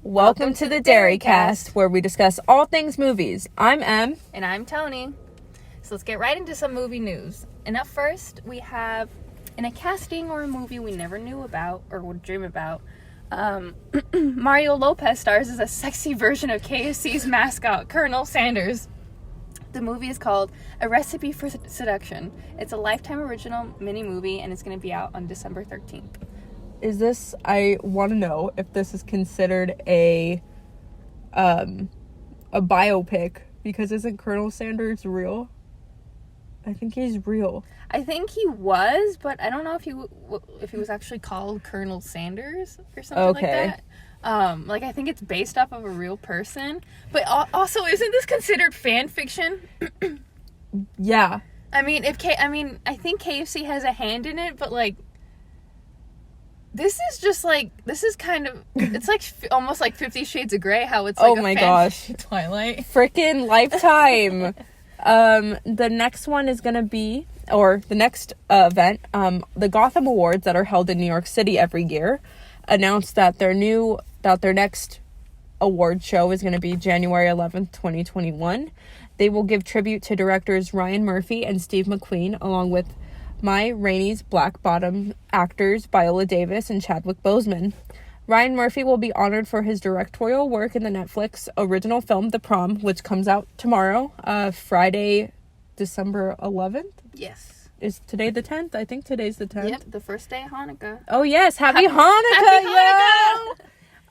Welcome to the Derry-Cast, where we discuss all things movies. I'm Em. And I'm Tony. So let's get right into some movie news. And up first, we have, in a casting or a movie we never knew about or would dream about, Mario Lopez stars as a sexy version of KFC's mascot, Colonel Sanders. The movie is called A Recipe for Seduction. It's a Lifetime original mini-movie, and it's going to be out on December 13th. I want to know if this is considered a biopic, because isn't Colonel Sanders real? I think he's real. I think he was, but I don't know if he was actually called Colonel Sanders or something like that. I think it's based off of a real person. But also, isn't this considered fan fiction? Yeah. I think KFC has a hand in it, but this is kind of, it's almost like 50 Shades of Grey, how it's oh my gosh, Twilight. Freaking Lifetime. The next one is gonna be, or the next event, the Gotham Awards that are held in New York City every year, announced that their next award show is going to be January 11th, 2021. They will give tribute to directors Ryan Murphy and Steve McQueen, along with Ma Rainey's Black Bottom actors Viola Davis and Chadwick Boseman. Ryan Murphy will be honored for his directorial work in the Netflix original film The Prom, which comes out tomorrow, Friday, December 11th. Yes. Is today the 10th? I think today's the 10th. Yep, the first day of Hanukkah. Oh yes, Happy Hanukkah! Happy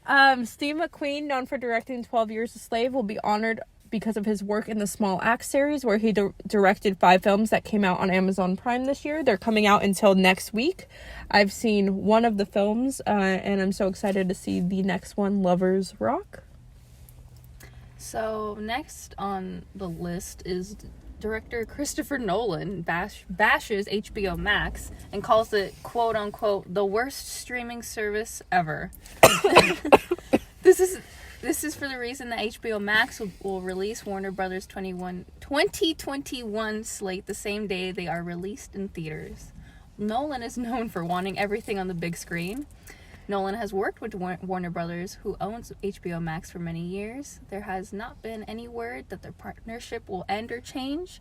Hanukkah! Steve McQueen, known for directing 12 Years a Slave, will be honored because of his work in the Small Axe series, where he directed 5 films that came out on Amazon Prime this year. They're coming out until next week. I've seen one of the films, and I'm so excited to see the next one, Lovers Rock. So next on the list is director Christopher Nolan bashes HBO Max and calls it, quote unquote, the worst streaming service ever. This is for the reason that HBO Max will release Warner Brothers' 2021 slate the same day they are released in theaters. Nolan is known for wanting everything on the big screen. Nolan has worked with Warner Brothers, who owns HBO Max, for many years. There has not been any word that their partnership will end or change.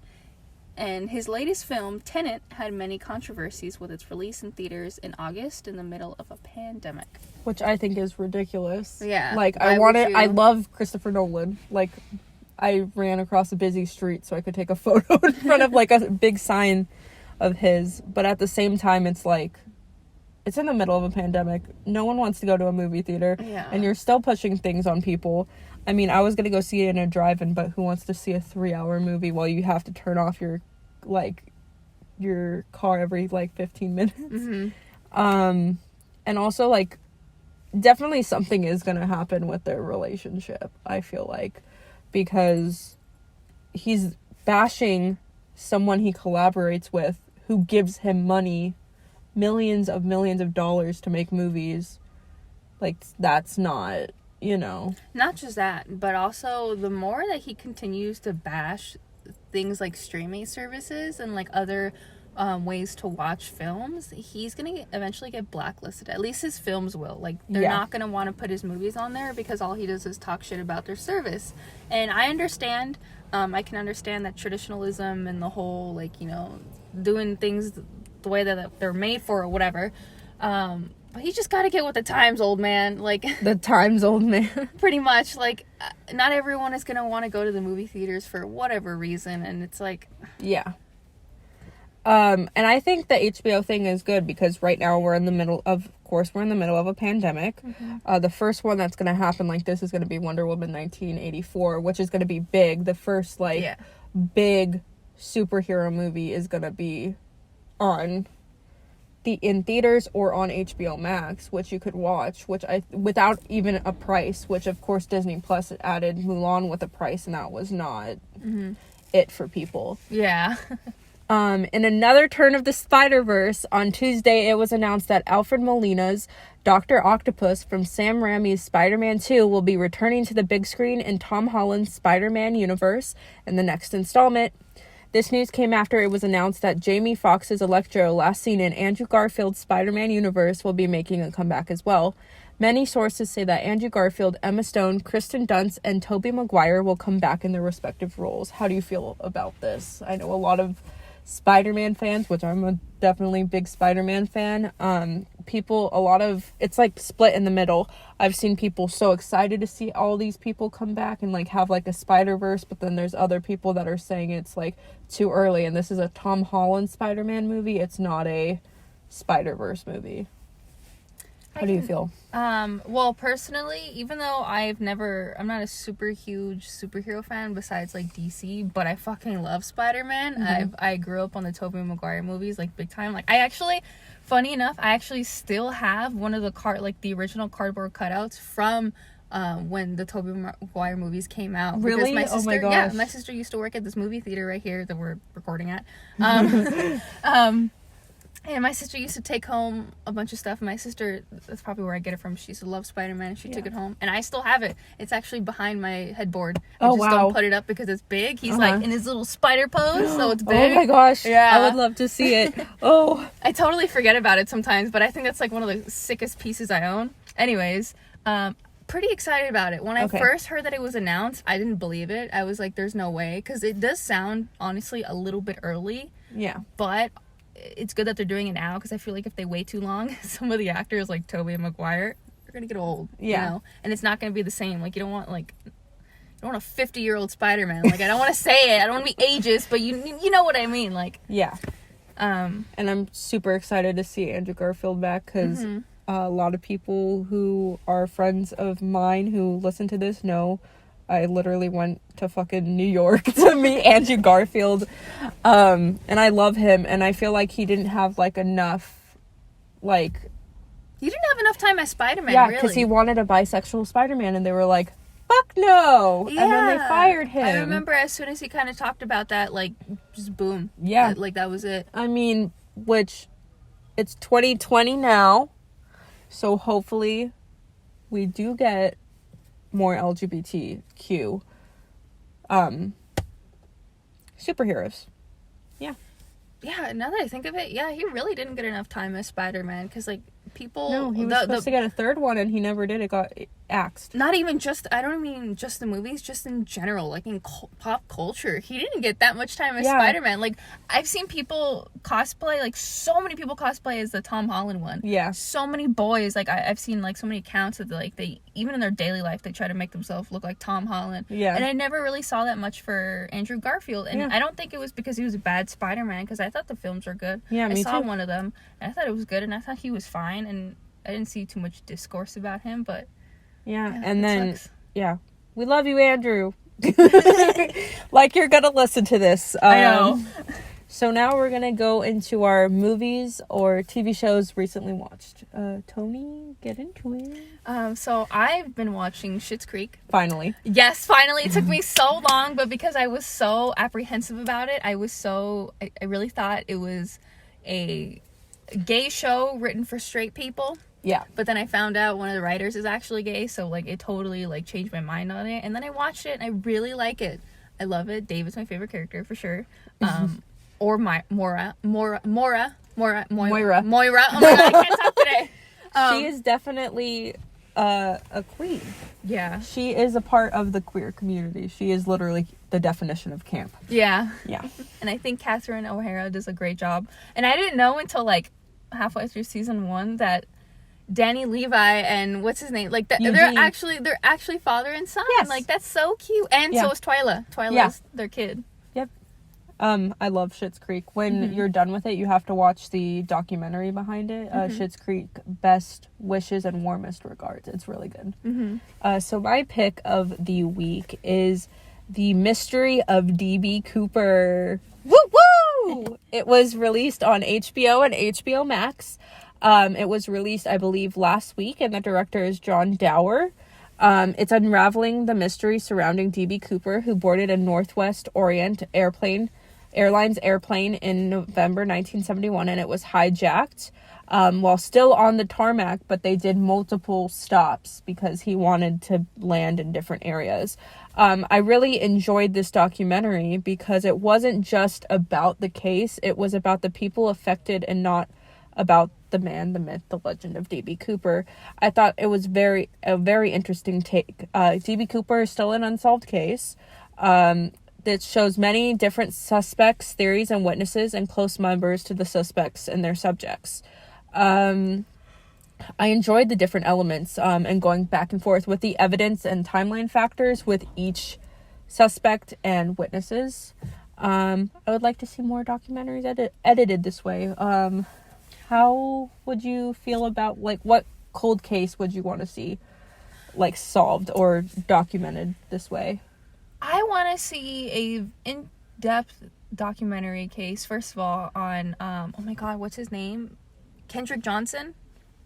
And his latest film, Tenet, had many controversies with its release in theaters in August in the middle of a pandemic. Which I think is ridiculous. Yeah. I love Christopher Nolan. I ran across a busy street so I could take a photo in front of a big sign of his. But at the same time, it's it's in the middle of a pandemic. No one wants to go to a movie theater. Yeah. And you're still pushing things on people. I mean, I was going to go see it in a drive-in, but who wants to see a 3-hour movie while you have to turn off your car every 15 minutes? Mm-hmm. And also definitely something is going to happen with their relationship, I feel like, because he's bashing someone he collaborates with who gives him money, millions of dollars to make movies. That's not, Not just that, but also the more that he continues to bash things like streaming services and other ways to watch films, he's gonna eventually get blacklisted. At least his films will. They're not gonna want to put his movies on there because all he does is talk shit about their service. And I understand, I can understand that traditionalism and the whole doing things the way that they're made for or whatever. But he just got to get with the times, old man. The times, old man. Pretty much. Not everyone is going to want to go to the movie theaters for whatever reason. And it's yeah. And I think the HBO thing is good because right now we're in the middle of a pandemic. Mm-hmm. The first one that's going to happen like this is going to be Wonder Woman 1984, which is going to be big. The first, big superhero movie is going to be in theaters or on HBO Max, which you could watch, without even a price, which of course Disney Plus added Mulan with a price, and that was not it for people. Yeah. In another turn of the Spider-Verse, on Tuesday it was announced that Alfred Molina's Dr. Octopus from Sam Raimi's Spider-Man 2 will be returning to the big screen in Tom Holland's Spider-Man universe in the next installment. This news came after it was announced that Jamie Foxx's Electro, last seen in Andrew Garfield's Spider-Man universe, will be making a comeback as well. Many sources say that Andrew Garfield, Emma Stone, Kristen Dunst, and Tobey Maguire will come back in their respective roles. How do you feel about this? I know a lot of Spider-Man fans, which I'm a definitely big Spider-Man fan. It's like split in the middle. I've seen people so excited to see all these people come back and like have like a Spider-Verse, but then there's other people that are saying it's like too early and this is a Tom Holland Spider-Man movie. It's not a Spider-Verse movie. How do you feel? Well, personally, even though I'm not a super huge superhero fan besides like DC, but I fucking love Spider-Man. Mm-hmm. I grew up on the Tobey Maguire movies, like big time. Like funny enough, I actually still have one of the original cardboard cutouts from when the Tobey Maguire movies came out. Really? Because my sister, oh my gosh. yeah, my sister used to work at this movie theater right here that we're recording at. And my sister used to take home a bunch of stuff. And my sister, that's probably where I get it from. She used to love Spider-Man. She took it home. And I still have it. It's actually behind my headboard. I just don't put it up because it's big. He's like in his little spider pose, so it's big. Oh my gosh. Yeah. I would love to see it. Oh. I totally forget about it sometimes, but I think that's like one of the sickest pieces I own. Anyways, pretty excited about it. When I first heard that it was announced, I didn't believe it. I was like, there's no way. Because it does sound, honestly, a little bit early. Yeah. But it's good that they're doing it now, because I feel like if they wait too long, some of the actors like Tobey and Maguire are gonna get old. Yeah. You know? And it's not gonna be the same. Like, you don't want a 50-year-old Spider-Man. Like, I don't want to say it. I don't want to be ageist, but you know what I mean. Like, yeah. And I'm super excited to see Andrew Garfield back, because a lot of people who are friends of mine who listen to this know I literally went to fucking New York to meet Andrew Garfield. And I love him, and I feel like he didn't have enough you didn't have enough time as Spider-Man, yeah, really. because he wanted a bisexual Spider-Man, and they were like, fuck no! Yeah. And then they fired him. I remember as soon as he kind of talked about that, like, just boom. Yeah. That was it. I mean, which, it's 2020 now, so hopefully we do get more LGBTQ superheroes. Yeah, now that I think of it, yeah, he really didn't get enough time as Spider-Man, because, like, people... No, he was supposed to get a third one, and he never did. It got axed. Not even just... I don't mean just the movies, just in general, like, in pop culture. He didn't get that much time as Spider-Man. Like, I've seen people cosplay, like, so many people cosplay as the Tom Holland one. Yeah. So many boys, like, I've seen, like, so many accounts that, like, they... Even in their daily life, they try to make themselves look like Tom Holland. Yeah. And I never really saw that much for Andrew Garfield. And I don't think it was because he was a bad Spider-Man, because I thought the films were good. Yeah, me I saw too. one of them, and I thought it was good, and I thought he was fine, and I didn't see too much discourse about him, but... Yeah, and then... Sucks. Yeah. We love you, Andrew. Like you're gonna listen to this. I know. So now we're gonna go into our movies or TV shows recently watched. Tony, get into it. So I've been watching Schitt's Creek. Finally. Yes, finally. It took me so long, but because I was so apprehensive about it, I really thought it was a gay show written for straight people. Yeah. But then I found out one of the writers is actually gay, so, like, it totally, like, changed my mind on it. And then I watched it, and I really like it. I love it. David's my favorite character, for sure. Or Moira. Oh my god, I can't talk today. She is definitely a queen. Yeah. She is a part of the queer community. She is literally the definition of camp. Yeah. Yeah. And I think Catherine O'Hara does a great job. And I didn't know until, like, halfway through season 1 that Danny Levi and what's his name, like, they're actually father and son. Yes. Like, that's so cute. And so is Twyla. Twyla's their kid. Yep. I love Schitt's Creek. When you're done with it, you have to watch the documentary behind it. Schitt's Creek, Best Wishes and Warmest Regards. It's really good. So my pick of the week is The Mystery of D.B. Cooper. Woo woo! It was released on HBO and HBO Max. It was released, I believe, last week, and the director is John Dower. It's unraveling the mystery surrounding D.B. Cooper, who boarded a Northwest Orient Airlines airplane in November 1971, and it was hijacked while still on the tarmac, but they did multiple stops because he wanted to land in different areas. I really enjoyed this documentary because it wasn't just about the case, it was about the people affected and not about the man, the myth, the legend of D.B. Cooper. I thought it was a very interesting take. D.B. Cooper is still an unsolved case. That shows many different suspects, theories, and witnesses, and close members to the suspects and their subjects. I enjoyed the different elements and going back and forth with the evidence and timeline factors with each suspect and witnesses. I would like to see more documentaries edited this way. How would you feel about, like, what cold case would you want to see, like, solved or documented this way? I want to see a in-depth documentary case, first of all, on, oh my god, what's his name? Kendrick Johnson?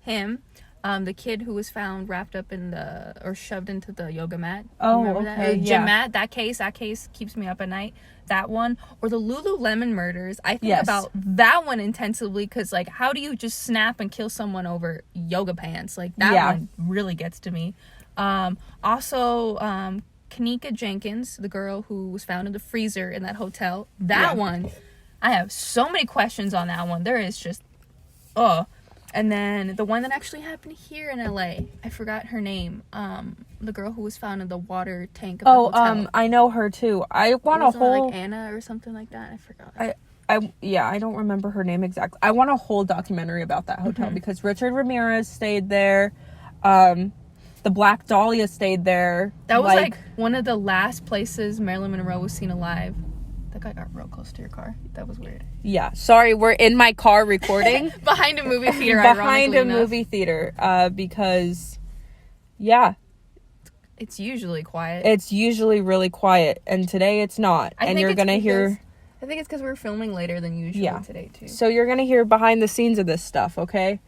Him. The kid who was found wrapped up or shoved into the yoga mat. Oh, remember okay, that? Or yeah. gym mat. That case keeps me up at night. That one. Or the Lululemon murders. I think Yes. about that one intensively, because, like, how do you just snap and kill someone over yoga pants? Like, that one really gets to me. Also, Kanika Jenkins, the girl who was found in the freezer in that hotel. That one, I have so many questions on that one. There is just, And then the one that actually happened here in LA, I forgot her name. The girl who was found in the water tank of the hotel. I know her too. I want a whole, like Anna or something like that. I forgot. I don't remember her name exactly. I want a whole documentary about that hotel because Richard Ramirez stayed there. The Black Dahlia stayed there. That was like one of the last places Marilyn Monroe was seen alive. That guy got real close to your car. That was weird. Yeah. Sorry, we're in my car recording. Behind a movie theater, Behind a enough. movie theater. Because, yeah. It's usually quiet. It's usually really quiet. And today it's not. And you're going to hear... I think it's because we're filming later than usual today, too. So you're going to hear behind the scenes of this stuff, okay?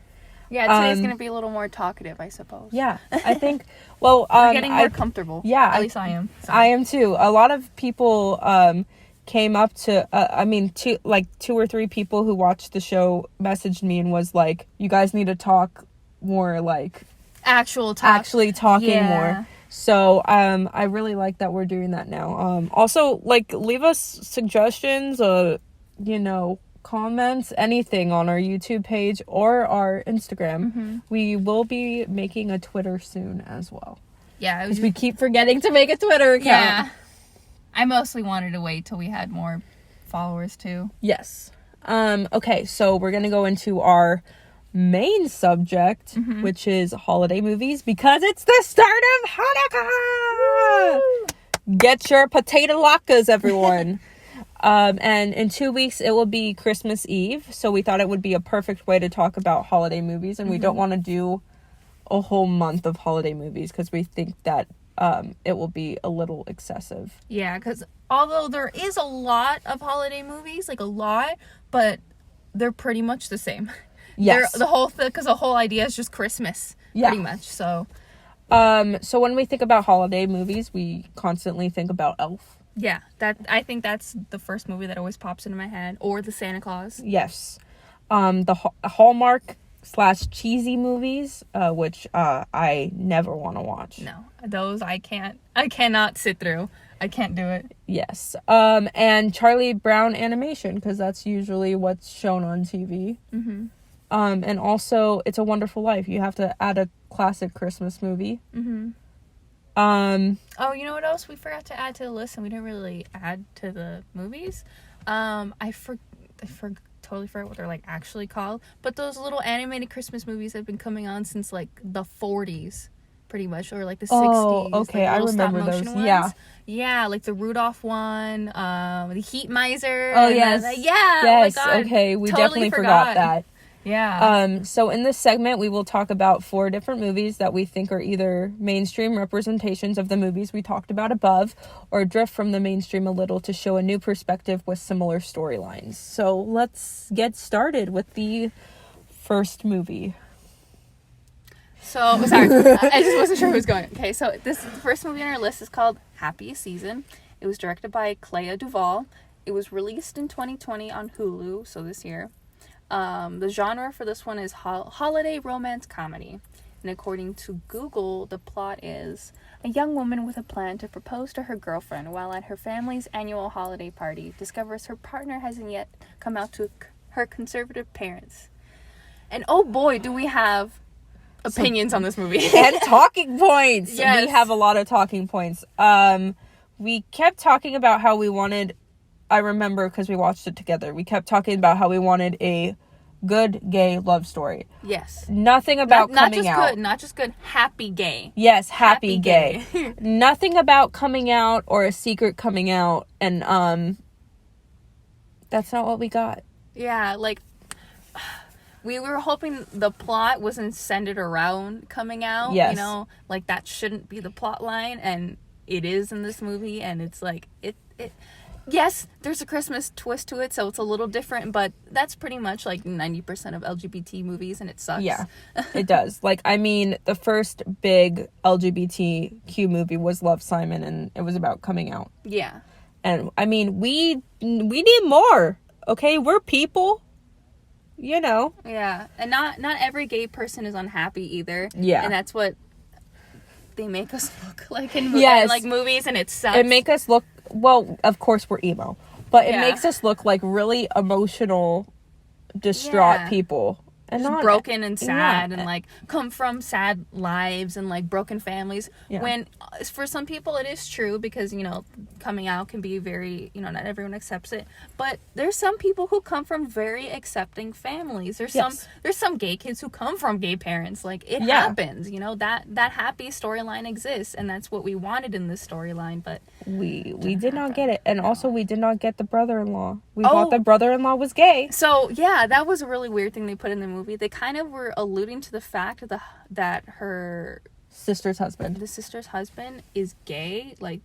Yeah, today's going to be a little more talkative, I suppose. Yeah, I think, well... we're getting more comfortable. Yeah. At least I am. Sorry. I am, too. A lot of people came up to... two or three people who watched the show messaged me and was like, you guys need to talk more, like... Actually talking more. So, I really like that we're doing that now. Also, like, leave us suggestions, comments, anything on our YouTube page or our Instagram. We will be making a Twitter soon as well. Yeah. Because we keep forgetting to make a Twitter account. Yeah. I mostly wanted to wait till we had more followers, too. Yes. Okay, so we're going to go into our main subject, which is holiday movies, because it's the start of Hanukkah! Woo! Get your potato latkes, everyone. And in 2 weeks, it will be Christmas Eve, so we thought it would be a perfect way to talk about holiday movies, and we don't want to do a whole month of holiday movies, because we think that it will be a little excessive. Yeah, because although there is a lot of holiday movies, like a lot, but they're pretty much the same. Yes. Because the whole idea is just Christmas, pretty much, so. So when we think about holiday movies, we constantly think about Elf. Yeah, I think that's the first movie that always pops into my head, or the Santa Claus. Yes. The Hallmark / cheesy movies, which I never want to watch. No, those I cannot sit through. I can't do it. Yes. And Charlie Brown animation, because that's usually what's shown on TV. And also It's a Wonderful Life. You have to add a classic Christmas movie. Oh, you know what else we forgot to add to the list, and we didn't really add to the movies? I totally forgot what they're like actually called, but those little animated Christmas movies have been coming on since like the 40s, pretty much, or like the 60s. Oh, okay, like, I remember those. Ones. Yeah, like the Rudolph one, the Heat Miser. Oh yes, yes. Oh my God. Okay, we totally definitely forgot that. Yeah. So in this segment, we will talk about 4 different movies that we think are either mainstream representations of the movies we talked about above, or drift from the mainstream a little to show a new perspective with similar storylines. So let's get started with the first movie. So, sorry, I just wasn't sure who was going. Okay, so the first movie on our list is called Happiest Season. It was directed by Clea Duvall. It was released in 2020 on Hulu, so this year. The genre for this one is holiday romance comedy. And according to Google, the plot is a young woman with a plan to propose to her girlfriend while at her family's annual holiday party discovers her partner hasn't yet come out to her conservative parents. And oh boy, do we have opinions on this movie. And talking points. Yes. We have a lot of talking points. We kept talking about how we wanted, I remember because we watched it together, we kept talking about how we wanted a good gay love story. Yes. Nothing about coming out. Not just good, happy gay. Yes, happy gay. Nothing about coming out or a secret coming out, and that's not what we got. Yeah, like we were hoping the plot wasn't centered around coming out. Yes. You know, like that shouldn't be the plot line, and it is in this movie, and it's like it yes, there's a Christmas twist to it, so it's a little different, but that's pretty much like 90% of LGBT movies, and it sucks. Yeah, it does. Like, I mean, the first big LGBTQ movie was Love, Simon, and it was about coming out. Yeah. And, I mean, we need more, okay? We're people, you know? Yeah, and not every gay person is unhappy either. Yeah. And that's what they make us look like in Yes. like movies, and it sucks. It make us look, well, of course we're emo, but it Yeah. makes us look like really emotional, distraught Yeah. people. And just not broken and sad, yeah. and like come from sad lives and like broken families. Yeah. When for some people it is true, because you know coming out can be very, you know, not everyone accepts it, but there's some people who come from very accepting families. There's Yes. some gay kids who come from gay parents. Like it Yeah. happens, you know, that happy storyline exists, and that's what we wanted in this storyline. But We did not get it. And also we did not get the brother-in-law. We Oh. thought the brother-in-law was gay. so yeah, that was a really weird thing they put in the movie. They kind of were alluding to the fact that her Sister's husband. the sister's husband is gay. Like,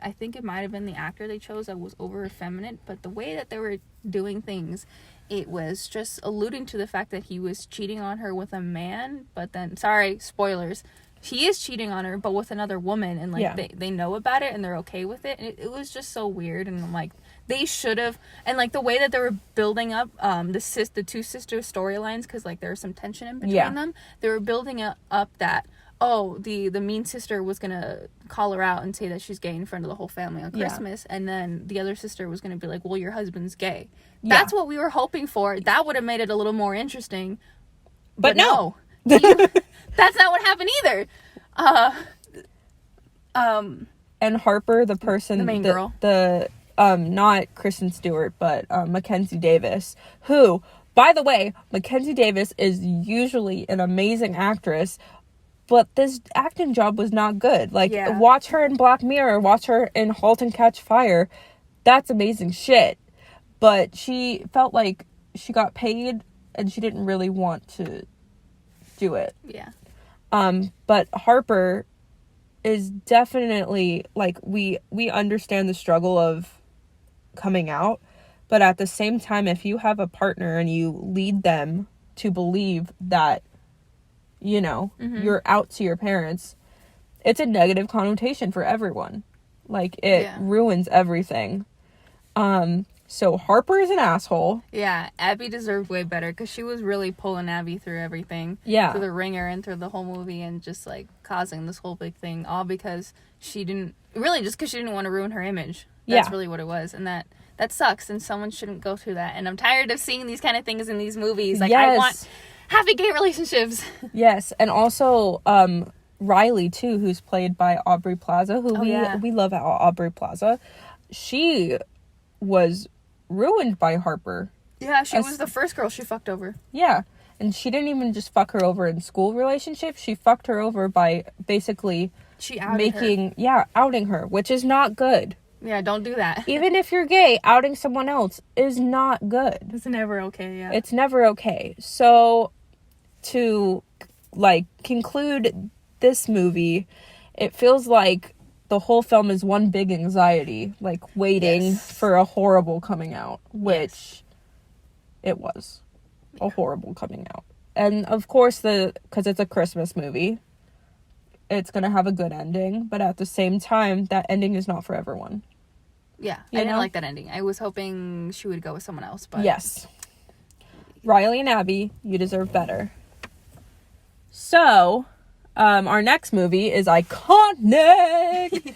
I think it might have been the actor they chose that was over effeminate, but the way that they were doing things, it was just alluding to the fact that he was cheating on her with a man. But then, sorry, spoilers, he is cheating on her, but with another woman, and like Yeah. they know about it and they're okay with it. And it was just so weird, and like they should have, and like the way that they were building up the two sister storylines, because like there was some tension in between Yeah. them. They were building up that, oh, the mean sister was gonna call her out and say that she's gay in front of the whole family on Yeah. Christmas, and then the other sister was gonna be like, well, your husband's gay. Yeah. That's what we were hoping for. That would have made it a little more interesting. But no. That's not what happened either. And Harper, the person, The main girl. the not Kristen Stewart, but Mackenzie Davis, who, by the way, Mackenzie Davis is usually an amazing actress, but this acting job was not good. Like, Yeah. watch her in Black Mirror, watch her in *Halt and Catch Fire*. That's amazing shit. But she felt like she got paid and she didn't really want to do it. Yeah. But Harper is definitely, like, we understand the struggle of coming out, but at the same time, if you have a partner and you lead them to believe that, you know, you're out to your parents, it's a negative connotation for everyone. Like, it ruins everything. So Harper is an asshole. Yeah, Abby deserved way better, because she was really pulling Abby through everything. Yeah. Through the ringer and through the whole movie, and just like causing this whole big thing, all because she didn't want to ruin her image. That's really what it was. And that sucks, and someone shouldn't go through that. And I'm tired of seeing these kind of things in these movies. Like, I want happy gay relationships. Yes, and also Riley too, who's played by Aubrey Plaza, who we love Aubrey Plaza. She was ruined by Harper. Yeah, she was the first girl she fucked over. Yeah, and she didn't even just fuck her over in school relationships. She fucked her over by basically She outed her. outing her, which is not good. Yeah, don't do that. Even if you're gay, outing someone else is not good. It's never okay, yeah. It's never okay. So, to, like, conclude this movie, it feels like the whole film is one big anxiety, like, waiting for a horrible coming out, which it was a horrible coming out. And, of course, because it's a Christmas movie, it's going to have a good ending, but at the same time, that ending is not for everyone. Yeah, You I didn't know? like that ending. I was hoping she would go with someone else, but... Yes. Riley and Abby, you deserve better. So, our next movie is iconic.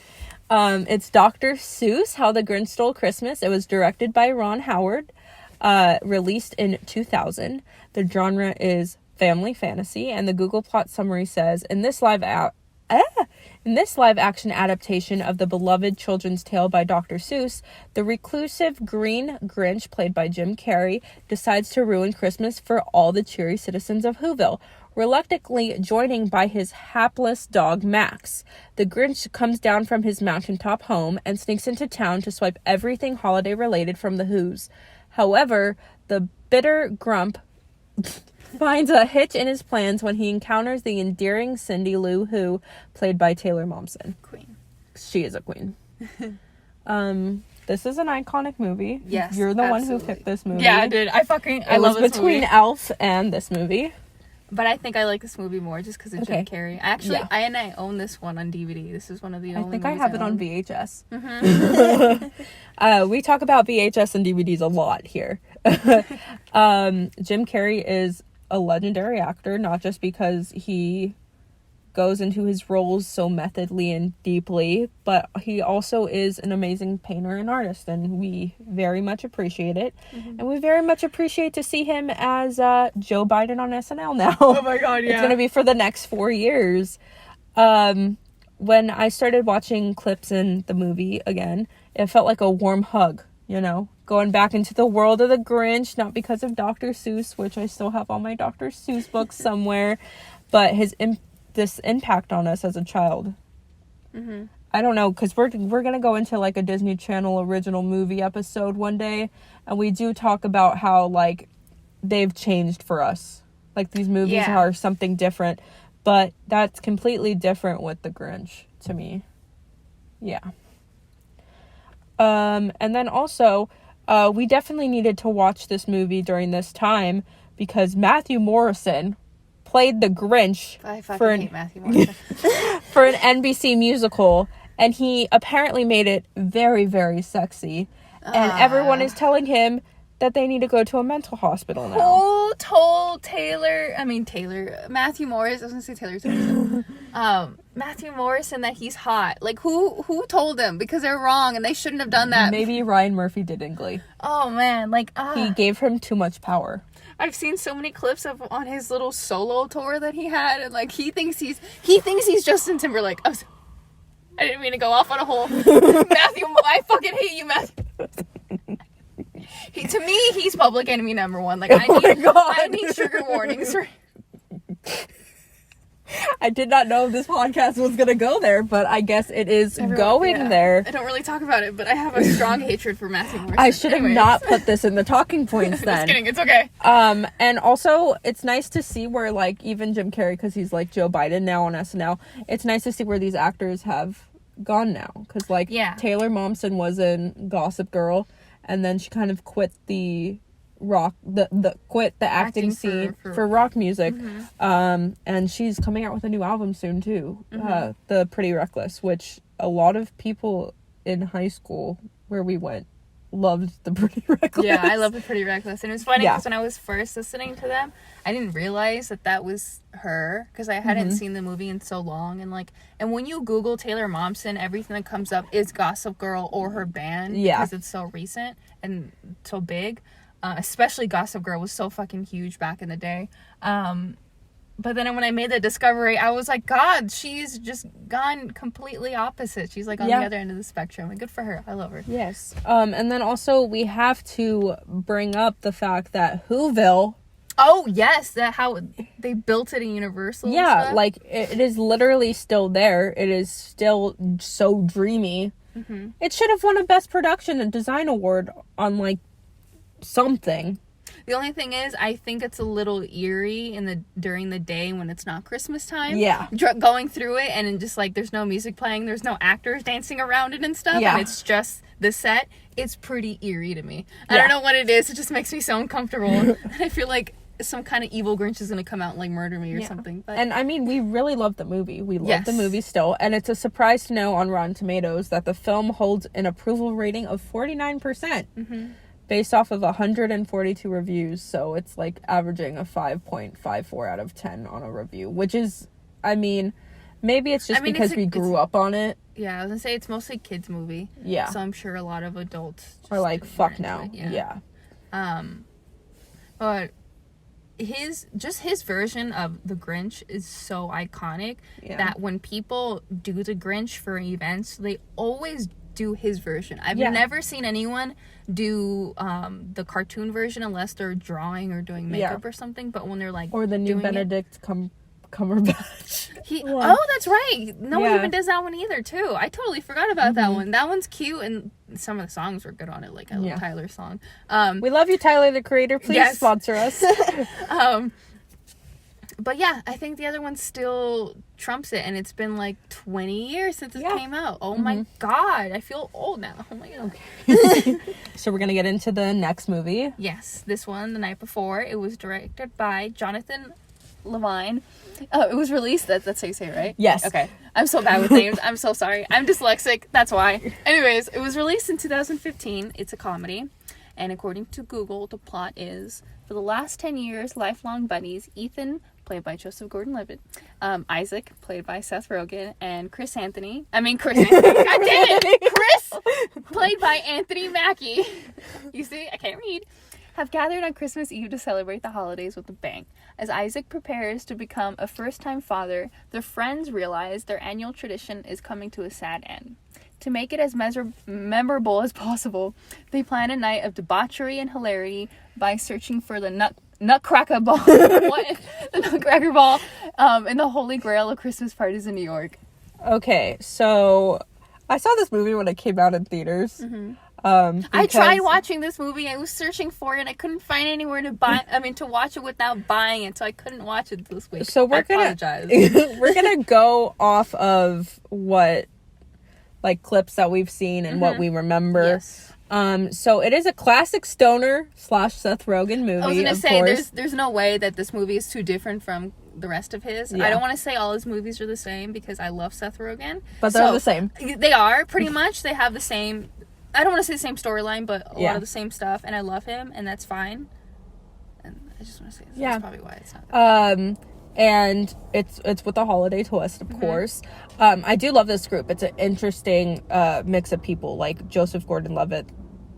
It's Dr. Seuss, How the Grinch Stole Christmas. It was directed by Ron Howard, released in 2000. The genre is family fantasy, and the Google plot summary says, in this live action adaptation of the beloved children's tale by Dr. Seuss, the reclusive green Grinch, played by Jim Carrey, decides to ruin Christmas for all the cheery citizens of Whoville, reluctantly joining by his hapless dog Max. The Grinch comes down from his mountaintop home and sneaks into town to swipe everything holiday related from the Whos. However, the bitter Grump finds a hitch in his plans when he encounters the endearing Cindy Lou Who, played by Taylor Momsen. Queen. She is a queen. This is an iconic movie. Yes, You're the absolutely. one who picked this movie. Yeah, I did. I love this between movie. Elf and this movie. But I think I like this movie more just because of Okay. Jim Carrey. I own this one on DVD. This is one of the only I think I movies have it on own. VHS. Mm-hmm. We talk about VHS and DVDs a lot here. Jim Carrey is a legendary actor, not just because he goes into his roles so methodly and deeply, but he also is an amazing painter and artist, and we very much appreciate it. And we very much appreciate to see him as Joe Biden on SNL now. Oh my god, yeah. It's going to be for the next 4 years. When I started watching clips in the movie again, it felt like a warm hug, you know? Going back into the world of the Grinch, not because of Dr. Seuss, which I still have all my Dr. Seuss books somewhere, but this impact on us as a child. Mm-hmm. I don't know, because we're going to go into like a Disney Channel original movie episode one day, and we do talk about how like they've changed for us. Like these movies are something different, but that's completely different with the Grinch to me. Yeah. And then also, we definitely needed to watch this movie during this time because Matthew Morrison played the Grinch I fucking hate Matthew Morrison. for an NBC musical, and he apparently made it very, very sexy. And everyone is telling him that they need to go to a mental hospital now. Who told Matthew Morrison, I was gonna say Taylor Swift. Matthew Morrison that he's hot. Like, who told him? Because they're wrong and they shouldn't have done that. Maybe Ryan Murphy did in Glee. Oh man, like He gave him too much power. I've seen so many clips of on his little solo tour that he had, and like he thinks he's Justin Timberlake. I didn't mean to go off on a whole Matthew. I fucking hate you, Matthew. To me, he's public enemy number one. Like I need trigger warnings. I did not know this podcast was going to go there, but I guess it is going there. I don't really talk about it, but I have a strong hatred for Matthew Morrison. I should have not put this in the talking points then. Just kidding, it's okay. And also, it's nice to see where, like, even Jim Carrey, because he's, like, Joe Biden now on SNL, it's nice to see where these actors have gone now. Because, like, Taylor Momsen was in Gossip Girl, and then she kind of quit the acting scene for rock music. And she's coming out with a new album soon too, The Pretty Reckless, which a lot of people in high school where we went loved The Pretty Reckless. Yeah, I love The Pretty Reckless. And it was funny because when I was first listening to them, I didn't realize that was her because I hadn't seen the movie in so long. And when you Google Taylor Momsen, everything that comes up is Gossip Girl or her band because it's so recent and so big. Especially Gossip Girl was so fucking huge back in the day. But then when I made the discovery, I was like, God, she's just gone completely opposite. She's like on the other end of the spectrum. And good for her. I love her. Yes. And then also we have to bring up the fact that Whoville. Oh, yes. That how they built it in Universal. Yeah, stuff. like it is literally still there. It is still so dreamy. It should have won a Best Production and Design Award on like something. The only thing is, I think it's a little eerie during the day when it's not Christmas time. Yeah. Going through it and just like there's no music playing, there's no actors dancing around it and stuff, and it's just the set. It's pretty eerie to me. I don't know what it is. It just makes me so uncomfortable, and I feel like some kind of evil Grinch is gonna come out and like murder me or something. But and I mean, we really love the movie. We love the movie still, and it's a surprise to know on Rotten Tomatoes that the film holds an approval rating of 49%. Based off of 142 reviews, so it's like averaging a 5.54 out of 10 on a review, which is, I mean, maybe it's just because we grew up on it. Yeah, I was gonna say it's mostly a kids movie. Yeah. So I'm sure a lot of adults are like, fuck no. Yeah. But his version of the Grinch is so iconic that when people do the Grinch for events, they always do his version. I've never seen anyone do the cartoon version unless they're drawing or doing makeup or something. But when they're like, or the new Benedict Cumberbatch. That's right. No one even does that one either too. I totally forgot about that one. That one's cute, and some of the songs were good on it, like I love Tyler's song. We love you, Tyler the Creator. Please sponsor us. But yeah, I think the other one still trumps it, and it's been like 20 years since it came out. Oh my god, I feel old now. Oh my god. Okay. So we're gonna get into the next movie. Yes, this one, The Night Before. It was directed by Jonathan Levine. Oh, it was released. That's how you say it, right? Yes. Okay. I'm so bad with names. I'm so sorry. I'm dyslexic. That's why. Anyways, it was released in 2015. It's a comedy. And according to Google, the plot is, for the last 10 years, lifelong buddies, Ethan, played by Joseph Gordon-Levitt, Isaac, played by Seth Rogen, and Chris Anthony. God damn it! Chris, played by Anthony Mackie. You see, I can't read. Have gathered on Christmas Eve to celebrate the holidays with a bang. As Isaac prepares to become a first-time father, their friends realize their annual tradition is coming to a sad end. To make it as memorable as possible, they plan a night of debauchery and hilarity by searching for the Nutcracker Ball. The Nutcracker Ball in the Holy Grail of Christmas parties in New York. Okay, so I saw this movie when it came out in theaters. I tried watching this movie. I was searching for it, and I couldn't find anywhere to to watch it without buying it. So I couldn't watch it this week. So we're gonna go off of what, like, clips that we've seen and what we remember. Yes. So it is a classic stoner / Seth Rogen movie. I was gonna say there's no way that this movie is too different from the rest of his. I don't want to say all his movies are the same because I love Seth Rogen, but they're the same. They are pretty much. They have the same. I don't want to say the same storyline, but a lot of the same stuff, and I love him, and that's fine. And I just want to say that's probably why it's not. And it's with a holiday twist, of course. I do love this group. It's an interesting mix of people, like Joseph Gordon-Levitt,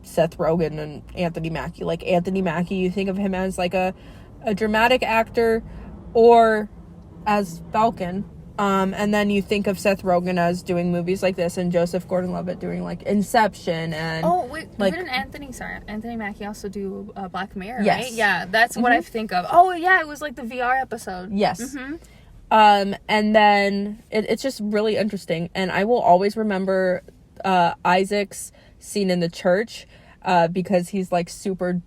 Seth Rogen, and Anthony Mackie. Like, Anthony Mackie, you think of him as like a dramatic actor or as Falcon. And then you think of Seth Rogen as doing movies like this, and Joseph Gordon-Levitt doing like Inception and didn't Anthony Mackie also do Black Mirror, right? Yeah, that's what I think of. Oh yeah, it was like the VR episode. Yes. And then it's just really interesting, and I will always remember Isaac's scene in the church because he's like super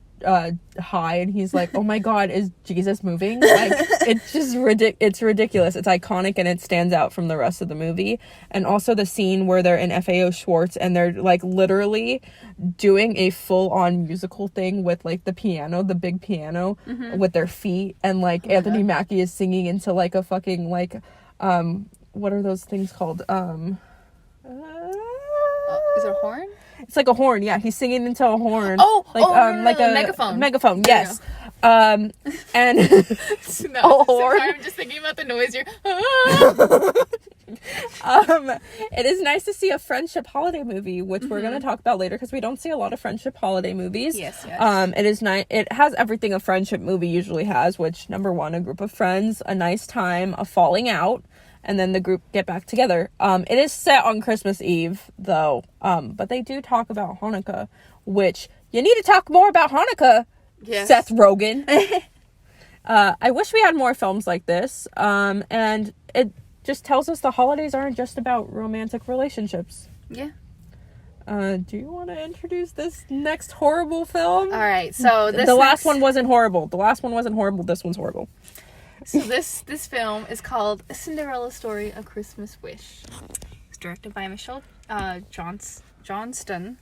high, and he's like, oh my god, is Jesus moving? Like, it's just it's ridiculous. It's iconic, and it stands out from the rest of the movie. And also the scene where they're in FAO Schwartz and they're like literally doing a full-on musical thing with like the piano, the big piano, with their feet, and like Anthony Mackie is singing into like a fucking like what are those things called? Is it a horn? It's like a horn, yeah. He's singing into a horn. Like a megaphone. Megaphone, yes. And horn. I'm just thinking about the noise here. It is nice to see a friendship holiday movie, which we're going to talk about later because we don't see a lot of friendship holiday movies. Yes. It is nice. It has everything a friendship movie usually has, which, number one, a group of friends, a nice time, a falling out, and then the group get back together. It is set on Christmas Eve, though, but they do talk about Hanukkah, which you need to talk more about Hanukkah, Seth Rogen. I wish we had more films like this, and it just tells us the holidays aren't just about romantic relationships. Yeah. Do you want to introduce this next horrible film? All right, so the last one wasn't horrible. This one's horrible. So this film is called A Cinderella Story, A Christmas Wish. It's directed by Michelle Johnston.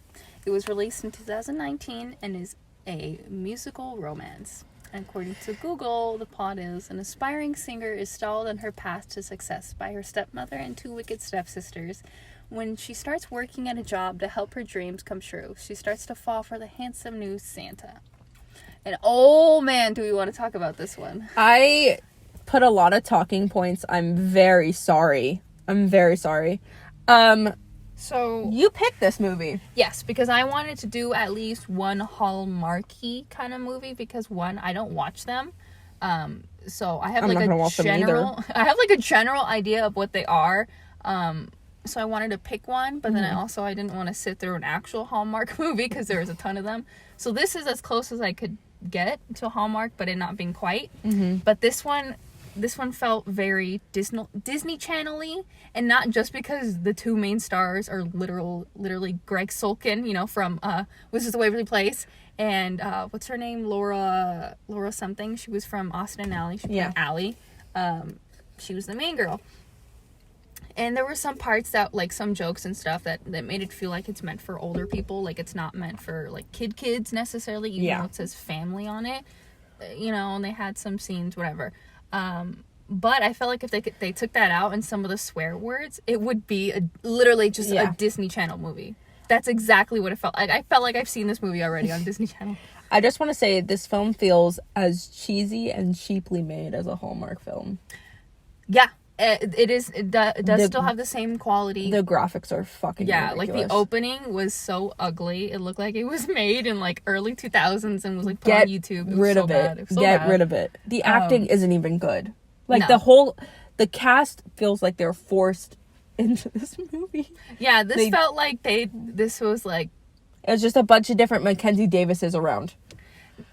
It was released in 2019 and is a musical romance. And according to Google, the plot is an aspiring singer is stalled on her path to success by her stepmother and two wicked stepsisters. When she starts working at a job to help her dreams come true, she starts to fall for the handsome new Santa. And oh man, do we want to talk about this one. I put a lot of talking points. I'm very sorry. So you picked this movie. Yes, because I wanted to do at least one Hallmarky kind of movie because one, I don't watch them. So I have I'm like not gonna watch them either. I have like a general idea of what they are. So I wanted to pick one, but then I didn't want to sit through an actual Hallmark movie because there was a ton of them. So this is as close as I could get to Hallmark, but it not being quite. But this one felt very Disney Channel-y, and not just because the two main stars are literally Greg Sulkin, you know, from This Is the Waverly Place, and what's her name, Laura something. She was from Austin and Ally. She played Ally. She was the main girl. And there were some parts that, like, some jokes and stuff that made it feel like it's meant for older people. Like, it's not meant for, like, kids necessarily, even though it says family on it. You know, and they had some scenes, whatever. But I felt like if they took that out and some of the swear words, it would be literally just a Disney Channel movie. That's exactly what it felt like. I felt like I've seen this movie already on Disney Channel. I just want to say this film feels as cheesy and cheaply made as a Hallmark film. Yeah. It does still have the same quality. The graphics are fucking ridiculous. Like the opening was so ugly. It looked like it was made in like early 2000s and was like put on YouTube. It was so bad. It was so bad. Rid of it. The acting isn't even good. Like no. the cast feels like they're forced into this movie. Yeah, this felt like this was like, it was just a bunch of different Mackenzie Davises around.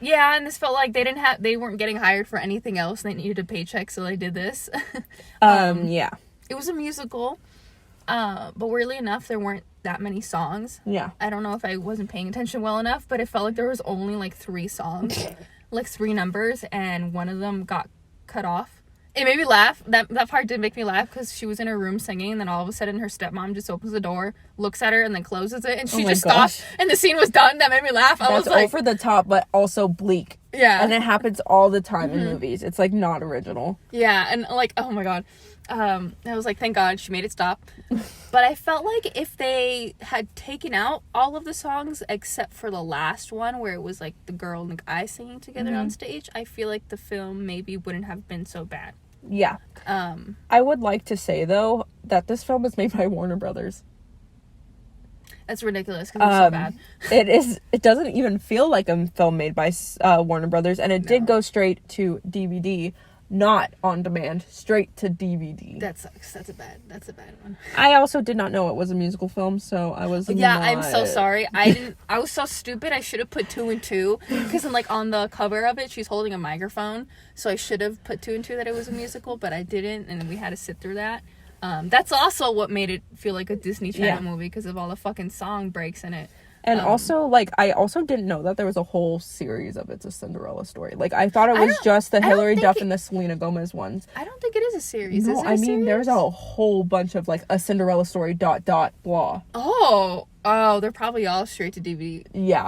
Yeah, and this felt like they weren't getting hired for anything else. They needed a paycheck, so they did this. Yeah. It was a musical, but weirdly enough, there weren't that many songs. Yeah. I don't know if I wasn't paying attention well enough, but it felt like there was only like 3 songs, like 3 numbers, and one of them got cut off. It made me laugh. That part did make me laugh because she was in her room singing, and then all of a sudden her stepmom just opens the door, looks at her, and then closes it, and she just stopped, and the scene was done. That made me laugh. I was like, over the top, but also bleak. Yeah. And it happens all the time in movies. It's like not original. Yeah, and like, oh my god. I was like, thank God she made it stop. But I felt like if they had taken out all of the songs except for the last one where it was like the girl and the guy singing together on stage, I feel like the film maybe wouldn't have been so bad. Yeah. I would like to say though that this film was made by Warner Brothers. That's ridiculous because it's so bad. It doesn't even feel like a film made by Warner Brothers, and it did go straight to DVD. Not on demand, straight to DVD. That sucks. That's a bad one. I also did not know it was a musical film, so I was I'm so sorry. I was so stupid. I should have put 2 and 2 because like on the cover of it, she's holding a microphone. So I should have put 2 and 2 that it was a musical, but I didn't, and we had to sit through that. That's also what made it feel like a Disney Channel movie because of all the fucking song breaks in it. And also, like, I also didn't know that there was a whole series of It's a Cinderella Story. Like, I thought it was just the Hilary Duff and the Selena Gomez ones. I don't think it is a series. No, is it a series? There's a whole bunch of, like, a Cinderella Story ... blah. Oh, they're probably all straight to DVD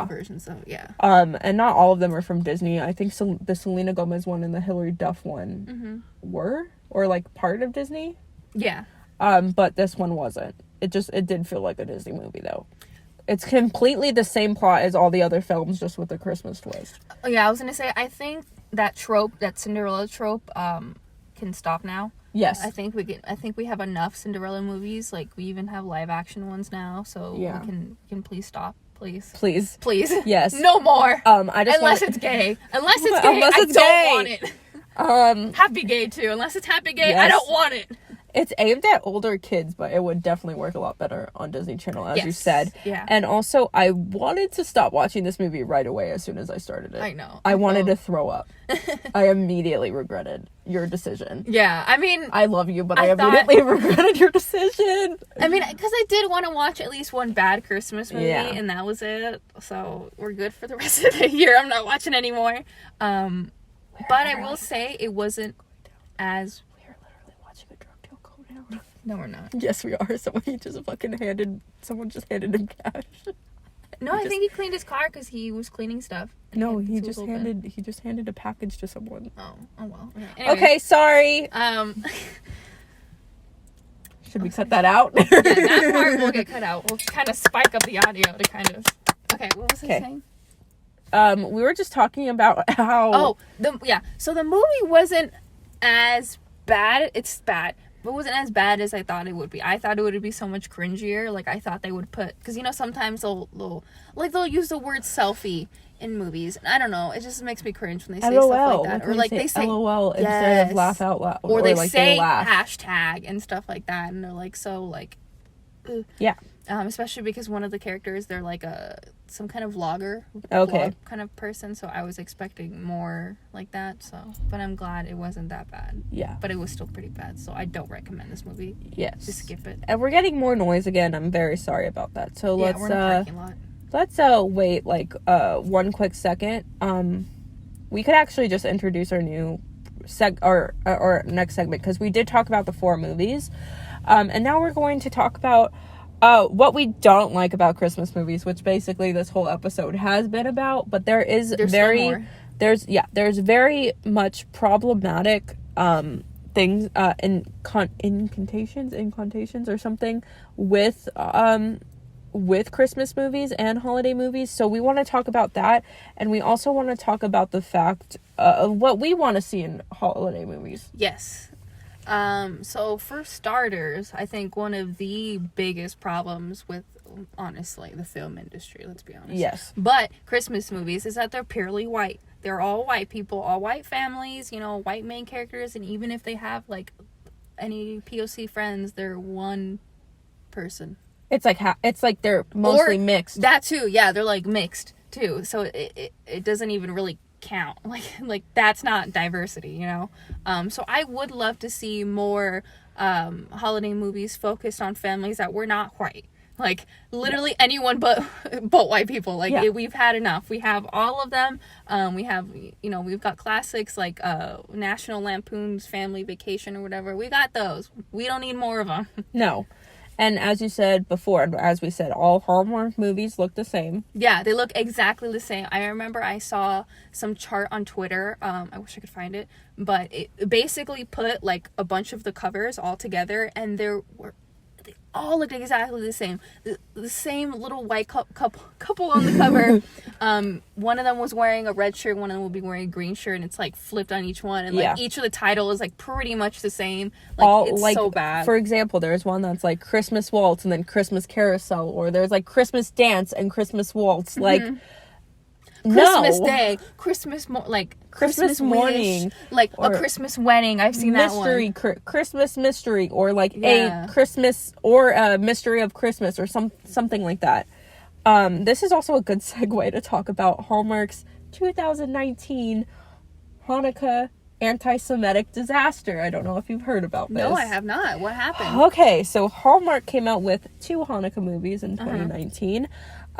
versions, so yeah. And not all of them are from Disney. I think the Selena Gomez one and the Hilary Duff one were, or, like, part of Disney. Yeah. But this one wasn't. It did feel like a Disney movie, though. It's completely the same plot as all the other films, just with a Christmas twist. Yeah, I was gonna say, I think that Cinderella trope, can stop now. Yes. I think we have enough Cinderella movies. Like, we even have live action ones now, so we can please stop. Please. Yes. No more. Unless it's gay. Unless it's gay, I don't want it. Happy gay too. Unless it's happy gay, I don't want it. It's aimed at older kids, but it would definitely work a lot better on Disney Channel, as you said. Yeah. And also, I wanted to stop watching this movie right away as soon as I started it. I know. I wanted to throw up. I immediately regretted your decision. Yeah, I mean, I love you, but I immediately regretted your decision. I mean, because I did want to watch at least one bad Christmas movie, and that was it. So we're good for the rest of the year. I'm not watching anymore. But I will say it wasn't as... No, we're not. Yes, we are. Someone just handed him cash. No, I think he cleaned his car because he was cleaning stuff. No, he just handed a package to someone. Oh well. Okay, sorry. Should we cut that out? Yeah, that part will get cut out. We'll kind of spike up the audio to kind of... Okay, what was I saying? We were just talking about how... So the movie wasn't as bad. It's bad. It wasn't as bad as I thought it would be. I thought it would be so much cringier. Like, I thought they would put... Because, you know, sometimes they'll use the word selfie in movies. And I don't know. It just makes me cringe when they say LOL, stuff like that. Or, like, they say... LOL instead of laugh out loud. Or they like, say they laugh. hashtag and stuff like that. And they're, like, so, like... Ugh. Yeah. Especially because one of the characters, they're like some kind of vlogger, okay, vlog kind of person. So I was expecting more like that. So, but I'm glad it wasn't that bad. Yeah, but it was still pretty bad. So I don't recommend this movie. Yes, just skip it. And we're getting more noise again. I'm very sorry about that. So yeah, we're in a parking lot. Let's wait like one quick second. We could actually just introduce our new or next segment, because we did talk about the 4 movies, and now we're going to talk about what we don't like about Christmas movies, which basically this whole episode has been about. But there's very much problematic things, incantations or something with Christmas movies and holiday movies. So we want to talk about that, and we also want to talk about the fact of what we want to see in holiday movies. Yes. So for starters, I think one of the biggest problems with, honestly, the film industry, let's be honest. Yes. But Christmas movies is that they're purely white. They're all white people, all white families, you know, white main characters, and even if they have, like, any POC friends, they're one person. It's like they're mostly mixed. That too, yeah, they're, like, mixed, too. So it doesn't even really count. Like that's not diversity, you know. So I would love to see more holiday movies focused on families that were not white, like literally anyone but white people. Like we've had enough. We have all of them. We have, you know, we've got classics like National Lampoon's Family Vacation or whatever. We got those. We don't need more of them. No. And as you said before, as we said, all Hallmark movies look the same. Yeah, they look exactly the same. I remember I saw some chart on Twitter. I wish I could find it. But it basically put, like, a bunch of the covers all together. And they all looked exactly the same. The same little white couple on the cover. One of them was wearing a red shirt. One of them will be wearing a green shirt. And it's, like, flipped on each one. And, like, each of the title is, like, pretty much the same. Like, it's so bad. For example, there's one that's, like, Christmas Waltz and then Christmas Carousel. Or there's, like, Christmas Dance and Christmas Waltz. Like, Christmas Day. Christmas morning. Wish, like, a Christmas wedding. I've seen that one. Christmas Mystery. Or, like, a Christmas or a Mystery of Christmas or something like that. This is also a good segue to talk about Hallmark's 2019 Hanukkah anti-Semitic disaster. I don't know if you've heard about this. No, I have not. What happened? Okay, so Hallmark came out with 2 Hanukkah movies in 2019.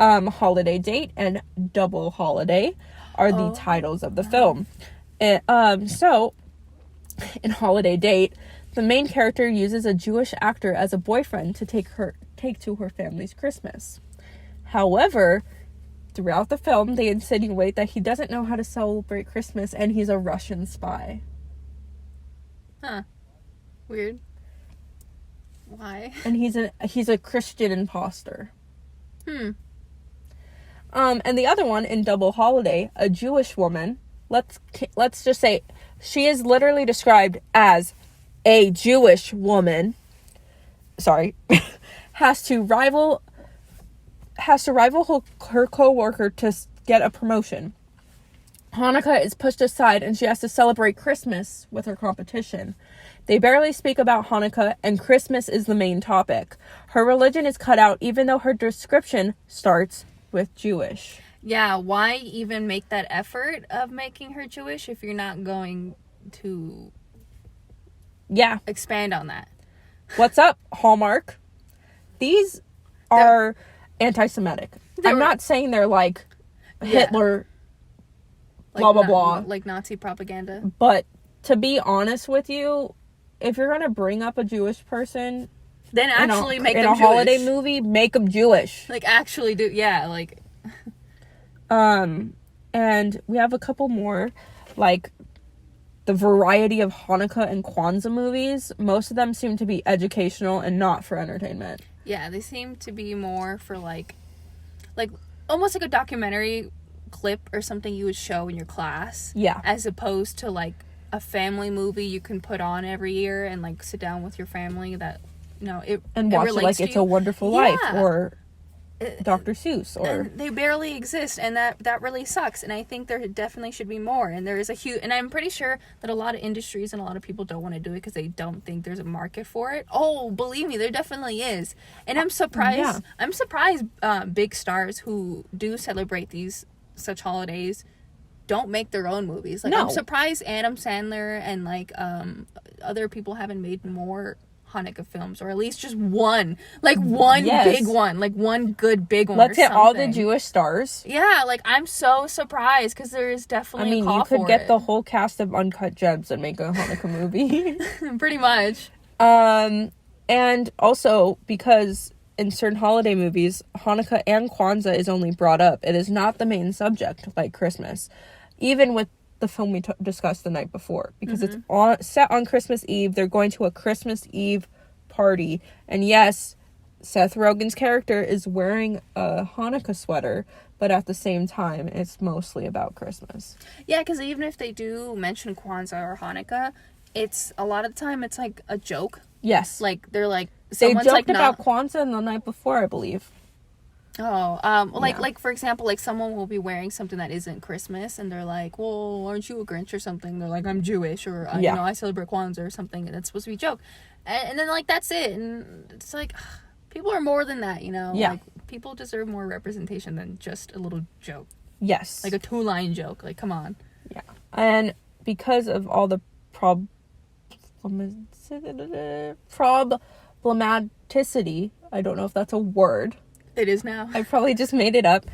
Holiday Date and Double Holiday are the titles of the film. And, so, in Holiday Date, the main character uses a Jewish actor as a boyfriend to take to her family's Christmas. However, throughout the film, they insinuate that he doesn't know how to celebrate Christmas and he's a Russian spy. Huh. Weird. Why? And he's a Christian imposter. And the other one, in Double Holiday, a Jewish woman, let's just say she is literally described as a Jewish woman, has to rival her co-worker to get a promotion. Hanukkah is pushed aside and she has to celebrate Christmas with her competition. They barely speak about Hanukkah, and Christmas is the main topic. Her religion is cut out even though her description starts with Jewish. Yeah, why even make that effort of making her Jewish if you're not going to expand on that? What's up, Hallmark? These are anti-Semitic. I'm not saying they're like Hitler, blah, blah, blah. Like Nazi propaganda. But to be honest with you, if you're going to bring up a Jewish person... Then actually make them Jewish. In a holiday movie, make them Jewish. Like, actually do, like... And we have a couple more, like, the variety of Hanukkah and Kwanzaa movies. Most of them seem to be educational and not for entertainment. Yeah, they seem to be more for, like almost like a documentary clip or something you would show in your class. Yeah. As opposed to, like, a family movie you can put on every year and like sit down with your family that it watch it like It's a Wonderful Life or Dr. Seuss, or and they barely exist, and that really sucks. And I think there definitely should be more. And there is a huge, and I'm pretty sure that a lot of industries and a lot of people don't want to do it because they don't think there's a market for it. Oh, believe me, there definitely is. And I'm surprised. Yeah. I'm surprised big stars who do celebrate these such holidays don't make their own movies. Like, No. I'm surprised Adam Sandler and like other people haven't made more Hanukkah films, or at least just one Yes. big one, like one good big one. Let's or hit all the something. Jewish stars. Yeah, like I'm so surprised because there is definitely a call you could for get it. the whole cast of Uncut Gems and make a Hanukkah movie. Pretty much. And also because in certain holiday movies, Hanukkah and Kwanzaa is only brought up. It is not the main subject like Christmas. Even with the film we discussed the night before, because it's set on Christmas Eve. They're going to a Christmas Eve party, and yes, Seth Rogen's character is wearing a Hanukkah sweater, but at the same time, it's mostly about Christmas. Yeah, because even if they do mention Kwanzaa or Hanukkah, it's a lot of the time it's like a joke. Yes, Like they're like they someone's joked like about Kwanzaa the night before, I believe. Like for example, like someone will be wearing something that isn't Christmas, and they're like, "Well, aren't you a Grinch or something?" They're like, "I'm Jewish," or I celebrate Kwanzaa or something, and it's supposed to be a joke, and then like that's it, and it's like people are more than that, Yeah. Like people deserve more representation than just a little joke, Yes, like a 2-line joke. Like, come on. yeah, and because of all the problematicity, I don't know if that's a word. It is now. I probably just made it up.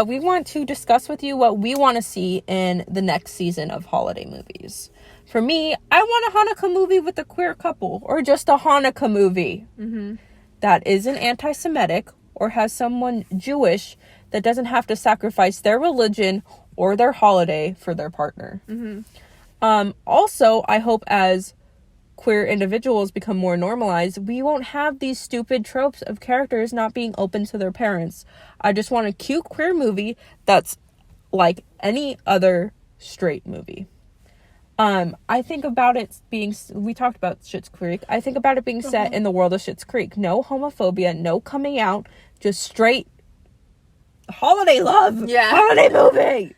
We want to discuss with you what we want to see in the next season of holiday movies. For me, I want a Hanukkah movie with a queer couple, or just a Hanukkah movie that isn't anti-Semitic or has someone Jewish that doesn't have to sacrifice their religion or their holiday for their partner. Also, I hope as queer individuals become more normalized, we won't have these stupid tropes of characters not being open to their parents. I just want a cute queer movie that's like any other straight movie. I think about it being, we talked about Schitt's Creek. I think about it being set in the world of Schitt's Creek. No homophobia, no coming out, just straight holiday love. Yeah. Holiday movie.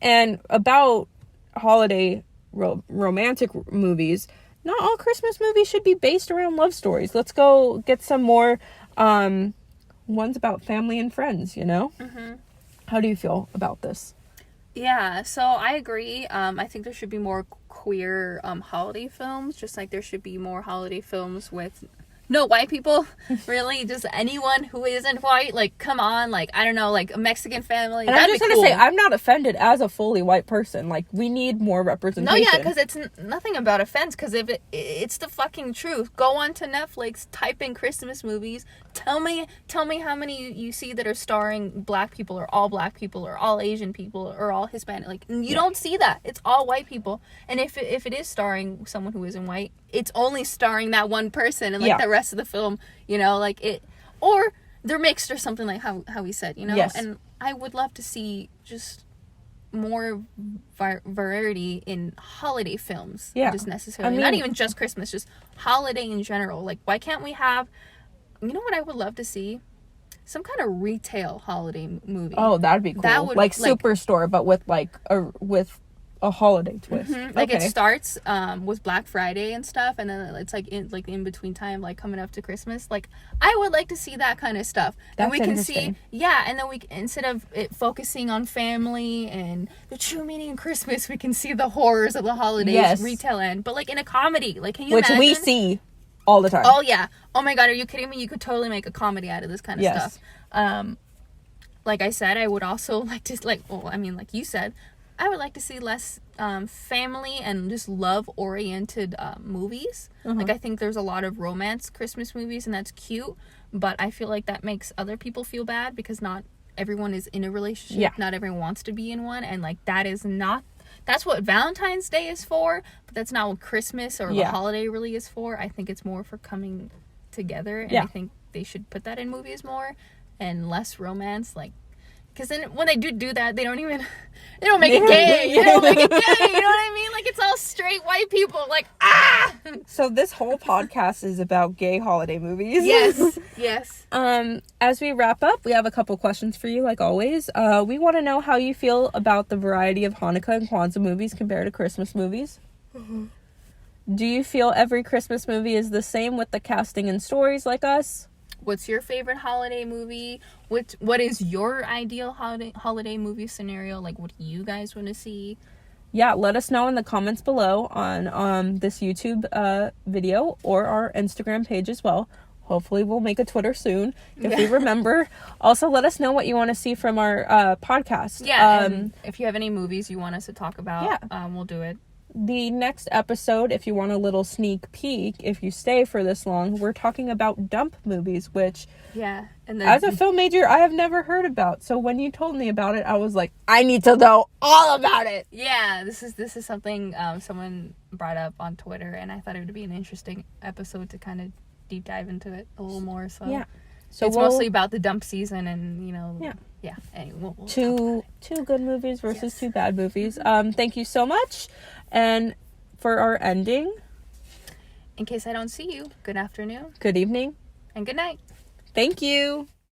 And about holiday romantic movies, not all Christmas movies should be based around love stories. Let's go get some more ones about family and friends, How do you feel about this? Yeah, so I agree. I think there should be more queer holiday films, just like there should be more holiday films with no white people. Really, just anyone who isn't white. Like, come on, like, I don't know, like a Mexican family. And I'm just gonna say, I'm not offended as a fully white person. Like, we need more representation. No, yeah, because it's nothing about offense, because if it's the fucking truth. Go on to Netflix, type in Christmas movies, tell me how many you see that are starring black people, or all black people, or all Asian people, or all Hispanic. Like, you don't see that. It's all white people. And if it is starring someone who isn't white, it's only starring that one person, and like the rest of the film, like it, or they're mixed or something, like how we said, Yes. And I would love to see just more variety in holiday films. Yeah. Just necessarily, not even just Christmas, just holiday in general. Like, why can't we have, what I would love to see? Some kind of retail holiday movie. Oh, that'd be cool. That would, like Superstore, but with a holiday twist. Like, okay. it starts with Black Friday and stuff, and then it's like in between time, like coming up to Christmas. Like, I would like to see that kind of stuff. That's and we can see, interesting. and then instead of it focusing on family and the true meaning of Christmas, we can see the horrors of the holidays, Yes. retail end, but like in a comedy. Like, can you Which imagine? we see all the time. Oh yeah. Oh my God, are you kidding me? You could totally make a comedy out of this kind of Yes. stuff. Like I said, I would also like to, like you said, I would like to see less family and just love-oriented movies. Like, I think there's a lot of romance Christmas movies, and that's cute, but I feel like that makes other people feel bad because not everyone is in a relationship. Yeah. Not everyone wants to be in one, and like that's what Valentine's Day is for, but that's not what Christmas or the holiday really is for. I think it's more for coming together, and I think they should put that in movies more and less romance. Like, Because then when they do that, they don't make it gay. They don't make it gay. You know what I mean? Like, it's all straight white people. Like, ah! So this whole podcast is about gay holiday movies. Yes. Yes. As we wrap up, we have a couple questions for you, like always. We want to know how you feel about the variety of Hanukkah and Kwanzaa movies compared to Christmas movies. Mm-hmm. Do you feel every Christmas movie is the same with the casting and stories like us? What's your favorite holiday movie? What is your ideal holiday movie scenario? Like, what do you guys want to see? Yeah, let us know in the comments below on this YouTube video or our Instagram page as well. Hopefully we'll make a Twitter soon if we remember. Also, let us know what you want to see from our podcast. Yeah, and if you have any movies you want us to talk about, we'll do it. The next episode, if you want a little sneak peek, if you stay for this long, we're talking about dump movies, which, as a film major, I have never heard about. So when you told me about it, I was like, I need to know all about it. Yeah, this is something someone brought up on Twitter, and I thought it would be an interesting episode to kind of deep dive into it a little more. So so it's mostly about the dump season, and anyway, we'll two good movies versus two bad movies. Thank you so much. And for our ending, in case I don't see you, good afternoon, good evening, and good night. Thank you.